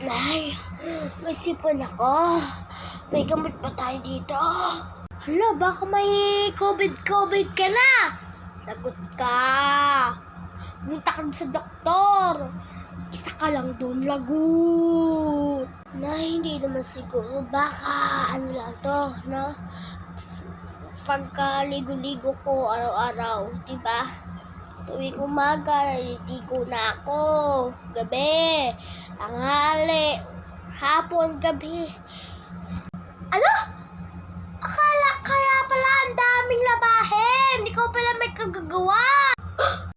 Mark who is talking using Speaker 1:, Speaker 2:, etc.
Speaker 1: Nay, may sipon ako. May gamot pa tayo dito. Hala, baka may COVID ka na. Lagot ka. Punta ka sa doktor. Isa ka lang doon, lagot. Nay, hindi naman siguro. Baka ano lang to, no? Pagkaligo-ligo ko araw-araw, diba? Tuwing umaga, naliligo na ako. Gabi, tanghali, hapon, gabi. Ano?